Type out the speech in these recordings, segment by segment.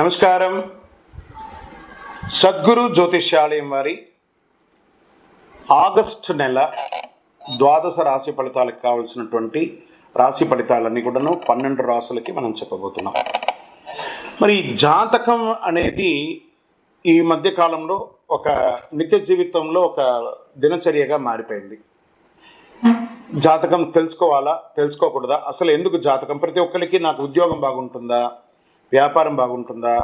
నమస్కారం. సద్గురు జ్యోతిష్యాలయం వారి ఆగస్టు నెల ద్వాదశ రాశి ఫలితాలకు కావాల్సినటువంటి రాశి ఫలితాలన్నీ కూడాను 12 రాశులకి మనం చెప్పబోతున్నాం. మరి జాతకం అనేది ఈ మధ్య కాలంలో ఒక నిత్య జీవితంలో ఒక దినచర్యగా మారిపోయింది. జాతకం తెలుసుకోవాలా, తెలుసుకోకూడదా, అసలు ఎందుకు జాతకం? ప్రతి ఒక్కరికి నాకు ఉద్యోగం బాగుంటుందా, వ్యాపారం బాగుంటుందా,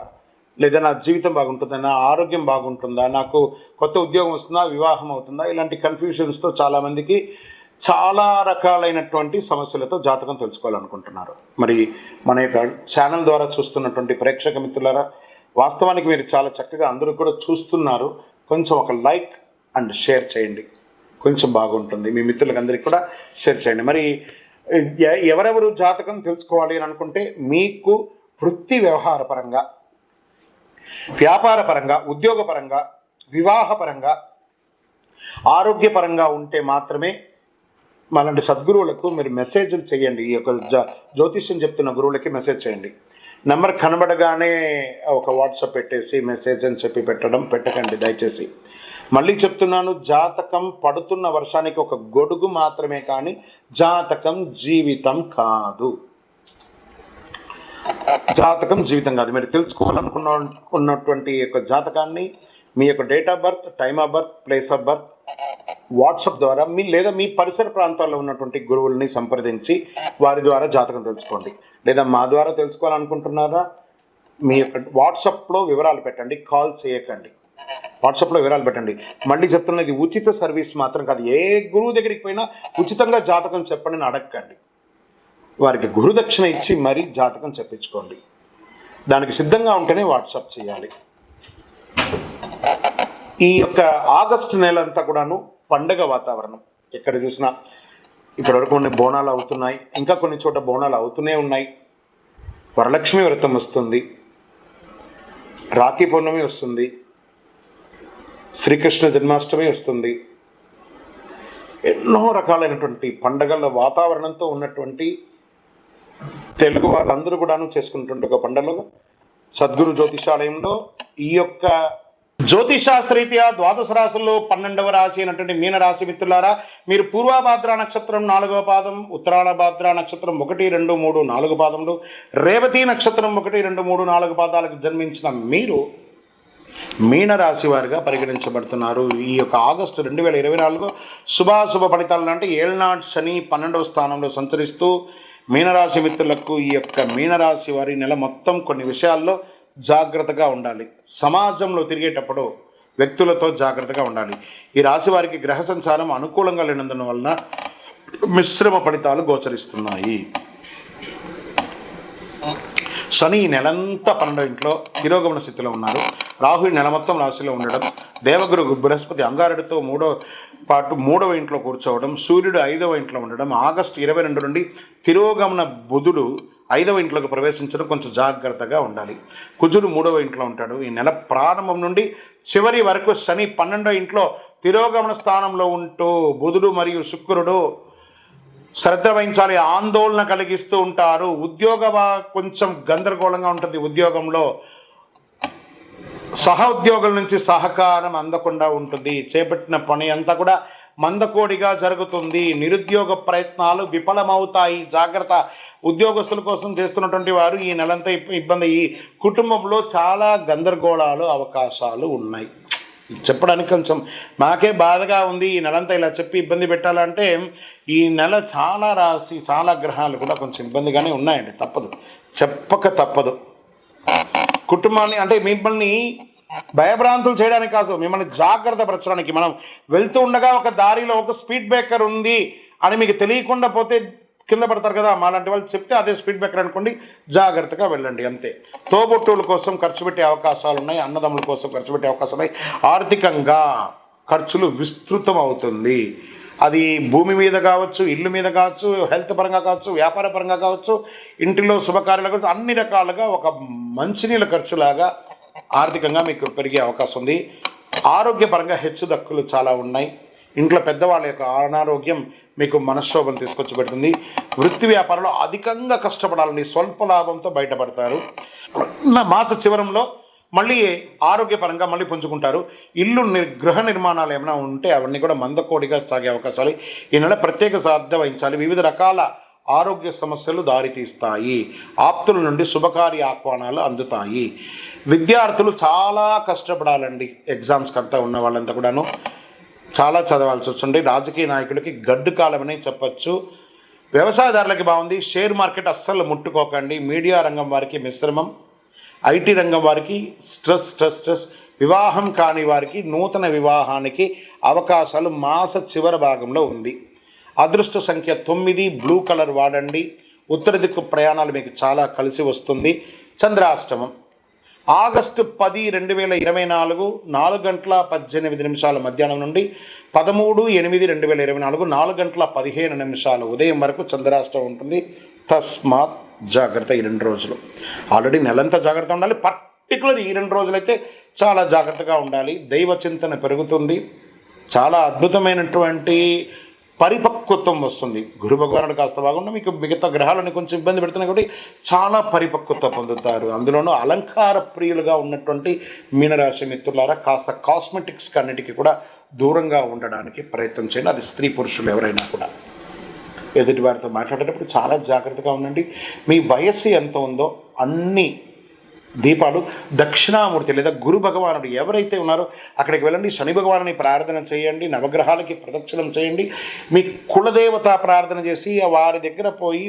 లేదా నా జీవితం బాగుంటుందా, నా ఆరోగ్యం బాగుంటుందా, నాకు కొత్త ఉద్యోగం వస్తుందా, వివాహం అవుతుందా, ఇలాంటి కన్ఫ్యూషన్స్తో చాలామందికి చాలా రకాలైనటువంటి సమస్యలతో జాతకం తెలుసుకోవాలనుకుంటున్నారు. మరి మన యొక్క ఛానల్ ద్వారా చూస్తున్నటువంటి ప్రేక్షక మిత్రులారా, వాస్తవానికి మీరు చాలా చక్కగా అందరూ కూడా చూస్తున్నారు. కొంచెం ఒక లైక్ అండ్ షేర్ చేయండి, కొంచెం బాగుంటుంది. మీ మిత్రులకు అందరికీ కూడా షేర్ చేయండి. మరి ఎవరెవరు జాతకం తెలుసుకోవాలి అని అనుకుంటే, మీకు వృత్తి వ్యవహారపరంగా, వ్యాపారపరంగా, ఉద్యోగపరంగా, వివాహపరంగా, ఆరోగ్యపరంగా ఉంటే మాత్రమే మనలాంటి సద్గురువులకు మీరు మెసేజ్లు చేయండి. ఈ యొక్క జ్యోతిష్యం చెప్తున్న గురువులకి మెసేజ్ చేయండి. నెంబర్ కనబడగానే ఒక వాట్సాప్ పెట్టేసి మెసేజ్ అని చెప్పి పెట్టకండి దయచేసి. మళ్ళీ చెప్తున్నాను, జాతకం పడుతున్న వర్షానికి ఒక గొడుగు మాత్రమే, కానీ జాతకం జీవితం కాదు. జాతకం జీవితం కాదు. మీరు తెలుసుకోవాలనుకున్నటువంటి యొక్క జాతకాన్ని మీ యొక్క date of birth, time of birth, place of birth WhatsApp ద్వారా లేదా మీ పరిసర ప్రాంతాల్లో ఉన్నటువంటి గురువుల్ని సంప్రదించి వారి ద్వారా జాతకం తెలుసుకోండి. లేదా మా ద్వారా తెలుసుకోవాలనుకుంటున్నారా, మీ యొక్క వాట్సాప్లో వివరాలు పెట్టండి, కాల్ చేయకండి. వాట్సాప్లో వివరాలు పెట్టండి. మళ్ళీ చెప్తున్నది, ఉచిత సర్వీస్ మాత్రం కాదు. ఏ గురువు దగ్గరికి పోయినా ఉచితంగా జాతకం చెప్పండి అని అడగండి. వారికి గురుదక్షిణ ఇచ్చి మరీ జాతకం చెప్పించుకోండి. దానికి సిద్ధంగా ఉంటేనే వాట్సాప్ చేయాలి. ఈ యొక్క ఆగస్టు నెల అంతా కూడాను పండగ వాతావరణం. ఎక్కడ చూసినా ఇప్పటివరకు కొన్ని బోనాలు అవుతున్నాయి, ఇంకా కొన్ని చోట బోనాలు అవుతూనే ఉన్నాయి. వరలక్ష్మి వ్రతం వస్తుంది, రాఖీ పౌర్ణమి వస్తుంది, శ్రీకృష్ణ జన్మాష్టమి వస్తుంది. ఎన్నో రకాలైనటువంటి పండగల వాతావరణంతో ఉన్నటువంటి తెలుగు వాళ్ళందరూ కూడాను చేసుకున్నటువంటి ఒక పండుగ సద్గురు జ్యోతిషాలయంలో ఈ యొక్క జ్యోతిషాస్త్రరీత్యా ద్వాదశ రాశుల్లో 12వ రాశి అయినటువంటి మీనరాశి మిత్రులారా, మీరు పూర్వభాద్ర నక్షత్రం 4వ పాదం, ఉత్తరాభాద్ర నక్షత్రం 1, 2, 3, 4 పాదములు, రేవతి నక్షత్రం 1, 2, 3, 4 పాదాలకు జన్మించిన మీరు మీనరాశి వారిగా పరిగణించబడుతున్నారు. ఈ యొక్క ఆగస్టు 2024 శుభాశుభ ఫలితాలు అంటే ఏళ్నాడు శని 12వ స్థానంలో సంచరిస్తూ మీనరాశి మిత్రులకు ఈ యొక్క మీనరాశి వారి నెల మొత్తం కొన్ని విషయాల్లో జాగ్రత్తగా ఉండాలి. సమాజంలో తిరిగేటప్పుడు వ్యక్తులతో జాగ్రత్తగా ఉండాలి. ఈ రాశి వారికి గ్రహ సంచారం అనుకూలంగా లేనందున వలన మిశ్రమ ఫలితాలు గోచరిస్తున్నాయి. శని నెలంతా 12వ ఇంట్లో తిరోగమన స్థితిలో ఉన్నారు. రాహు నెల మొత్తం రాశిలో ఉండడం, దేవగురు బృహస్పతి అంగారుడితో 3వ ఇంట్లో కూర్చోవడం, సూర్యుడు 5వ ఇంట్లో ఉండడం, ఆగస్టు 22 నుండి తిరోగమన బుధుడు 5వ ఇంట్లోకి ప్రవేశించడం, కొంచెం జాగ్రత్తగా ఉండాలి. కుజుడు 3వ ఇంట్లో ఉంటాడు. ఈ నెల ప్రారంభం నుండి చివరి వరకు శని 12వ ఇంట్లో తిరోగమన స్థానంలో ఉంటూ బుధుడు మరియు శుక్రుడు శ్రద్ధ వహించాలి, ఆందోళన కలిగిస్తూ ఉంటారు. కొంచెం గందరగోళంగా ఉంటుంది. ఉద్యోగంలో సహోద్యోగుల నుంచి సహకారం అందకుండా ఉంటుంది. చేపట్టిన పని అంతా కూడా మందకోడిగా జరుగుతుంది. నిరుద్యోగ ప్రయత్నాలు విఫలమవుతాయి. జాగ్రత్త. ఉద్యోగస్తుల కోసం చేస్తున్నటువంటి వారు ఈ నెలంతా ఇబ్బంది. ఈ కుటుంబంలో చాలా గందరగోళాలు అవకాశాలు ఉన్నాయి. చెప్పడానికి కొంచెం నాకే బాధగా ఉంది. ఈ నెలంతా ఇలా చెప్పి ఇబ్బంది పెట్టాలంటే ఈ నెల చాలా గ్రహాలు కూడా కొంచెం ఇబ్బందిగానే ఉన్నాయండి. చెప్పక తప్పదు. కుటుంబాన్ని అంటే మిమ్మల్ని భయభ్రాంతులు చేయడానికి కాదు, మిమ్మల్ని జాగ్రత్త పరచడానికి. మనం వెళ్తూ ఉండగా ఒక దారిలో ఒక స్పీడ్ బ్రేకర్ ఉంది అని మీకు తెలియకుండా పోతే కింద పడతారు కదా, మాలాంటి వాళ్ళు చెప్తే అదే స్పీడ్ బ్రేకర్ అనుకోండి, జాగ్రత్తగా వెళ్ళండి అంతే. తోబుట్టువుల కోసం ఖర్చు పెట్టే అవకాశాలు ఉన్నాయి, అన్నదమ్ముల కోసం ఖర్చు పెట్టే అవకాశాలు ఉన్నాయి. ఆర్థికంగా ఖర్చులు విస్తృతం అవుతుంది. అది భూమి మీద కావచ్చు, ఇల్లు మీద కావచ్చు, హెల్త్ పరంగా కావచ్చు, వ్యాపార పరంగా కావచ్చు, ఇంటిలో శుభకార్యాలు కావచ్చు, అన్ని రకాలుగా ఒక మంచినీళ్ళ ఖర్చులాగా ఆర్థికంగా మీకు పెరిగే అవకాశం ఉంది. ఆరోగ్యపరంగా హెచ్చుదక్కులు చాలా ఉన్నాయి. ఇంట్లో పెద్దవాళ్ళ యొక్క అనారోగ్యం మీకు మనశ్శోభను తీసుకొచ్చి పెడుతుంది. వృత్తి వ్యాపారంలో అధికంగా కష్టపడాలండి, స్వల్ప లాభంతో బయటపడతారు. మాస చివరంలో మళ్ళీ ఆరోగ్యపరంగా మళ్ళీ పుంజుకుంటారు. గృహ నిర్మాణాలు ఏమైనా ఉంటే అవన్నీ కూడా మందకోడిగా సాగే అవకాశాలు. ఈ నెల ప్రత్యేక శ్రద్ధ వహించాలి. వివిధ రకాల ఆరోగ్య సమస్యలు దారితీస్తాయి. ఆప్తుల నుండి శుభకార్య ఆహ్వానాలు అందుతాయి. విద్యార్థులు చాలా కష్టపడాలండి. ఎగ్జామ్స్కి అంతా ఉన్న వాళ్ళంతా కూడాను చాలా చదవాల్సి వస్తుంది. రాజకీయ నాయకులకి గడ్డు కాలమని చెప్పచ్చు. వ్యవసాయదారులకి బాగుంది. షేర్ మార్కెట్ అస్సలు ముట్టుకోకండి. మీడియా రంగం వారికి మిశ్రమం. ఐటీ రంగం వారికి స్ట్రెస్. వివాహం కాని వారికి నూతన వివాహానికి అవకాశాలు మాస చివరి భాగంలో ఉంది. అదృష్ట సంఖ్య 9. బ్లూ కలర్ వాడండి. ఉత్తర దిక్కు ప్రయాణాలు మీకు చాలా కలిసి వస్తుంది. చంద్రాష్టమం ఆగస్టు 10, 2024 4:18 మధ్యాహ్నం నుండి 13/8/2024 4:15 ఉదయం వరకు చంద్రాష్టమం ఉంటుంది. తస్మాత్ జాగ్రత్త. ఈ 2 రోజులు ఆల్రెడీ నెలంతా జాగ్రత్త ఉండాలి. పర్టికులర్ ఈ 2 రోజులైతే చాలా జాగ్రత్తగా ఉండాలి. దైవ చింతన పెరుగుతుంది. చాలా అద్భుతమైనటువంటి పరిపక్వత్వం వస్తుంది. గురు భగవానుడు కాస్త బాగుండా మీకు మిగతా గ్రహాలను కొంచెం ఇబ్బంది పెడుతున్నాయి కాబట్టి చాలా పరిపక్వత పొందుతారు. అందులోనూ అలంకార ప్రియులుగా ఉన్నటువంటి మీనరాశి మిత్రులారా కాస్త కాస్మెటిక్స్కి అన్నిటికీ కూడా దూరంగా ఉండడానికి ప్రయత్నం చేయండి. అది స్త్రీ పురుషులు ఎవరైనా కూడా. ఎదుటి వారితో మాట్లాడేటప్పుడు చాలా జాగ్రత్తగా ఉండండి. మీ వయస్సు ఎంత ఉందో అన్ని దీపాలు దక్షిణామూర్తి లేదా గురు భగవానుడు ఎవరైతే ఉన్నారో అక్కడికి వెళ్ళండి. శని భగవానుని ప్రార్థన చేయండి. నవగ్రహాలకి ప్రదక్షిణం చేయండి. మీ కులదేవత ప్రార్థన చేసి వారి దగ్గర పోయి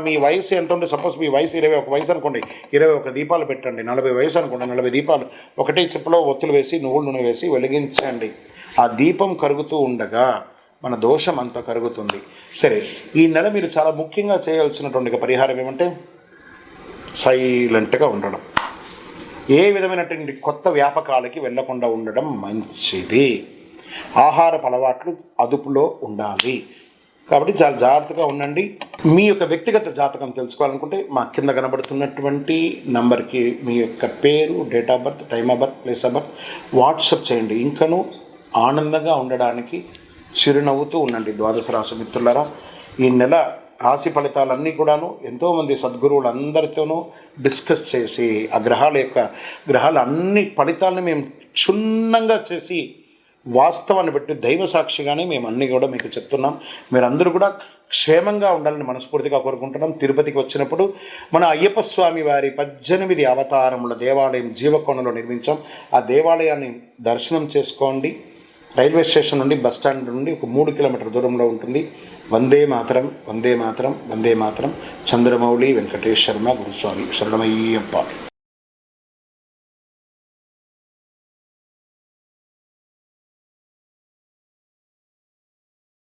మీ వయసు ఎంత ఉంటే, సపోజ్ మీ వయసు 21 వయసు అనుకోండి, 21 దీపాలు పెట్టండి. 40 వయసు అనుకోండి, 40 దీపాలు ఒకటే చిప్పలో ఒత్తులు వేసి నువ్వుల నూనె వేసి వెలిగించండి. ఆ దీపం కరుగుతూ ఉండగా మన దోషం అంతా కరుగుతుంది. సరే, ఈ నెల మీరు చాలా ముఖ్యంగా చేయాల్సినటువంటి పరిహారం ఏమంటే సైలెంట్గా ఉండడం. ఏ విధమైనటువంటి కొత్త వ్యాపకాలకి వెళ్లకుండా ఉండడం మంచిది. ఆహారపు అలవాట్లు అదుపులో ఉండాలి. కాబట్టి చాలా జాగ్రత్తగా ఉండండి. మీ యొక్క వ్యక్తిగత జాతకం తెలుసుకోవాలనుకుంటే మా కింద కనబడుతున్నటువంటి నంబర్కి మీ యొక్క పేరు, date of birth, time of birth, place of birth WhatsApp చేయండి. ఇంకనూ ఆనందంగా ఉండడానికి చిరునవ్వుతూ ఉండండి. ద్వాదశ రాశి మిత్రులారా, ఈ నెల రాశి ఫలితాలన్నీ కూడాను ఎంతోమంది సద్గురువులందరితోనూ డిస్కస్ చేసి ఆ గ్రహాల అన్ని ఫలితాలను మేము క్షుణ్ణంగా చేసి వాస్తవాన్ని బట్టి దైవ సాక్షిగానే మేము అన్నీ కూడా మీకు చెప్తున్నాం. మీరందరూ కూడా క్షేమంగా ఉండాలని మనస్ఫూర్తిగా కోరుకుంటున్నాం. తిరుపతికి వచ్చినప్పుడు మన అయ్యప్ప స్వామి వారి 18 అవతారముల దేవాలయం జీవకోణంలో నిర్మించాం. ఆ దేవాలయాన్ని దర్శనం చేసుకోండి. రైల్వే స్టేషన్ నుండి బస్ స్టాండ్ నుండి ఒక 3 కిలోమీటర్ల దూరంలో ఉంటుంది. వందే మాతరం, వందే మాతరం, వందే మాతరం. చంద్రమౌళి వెంకటేష్ శర్మ గురుస్వామి. శరణమయ్యప్ప.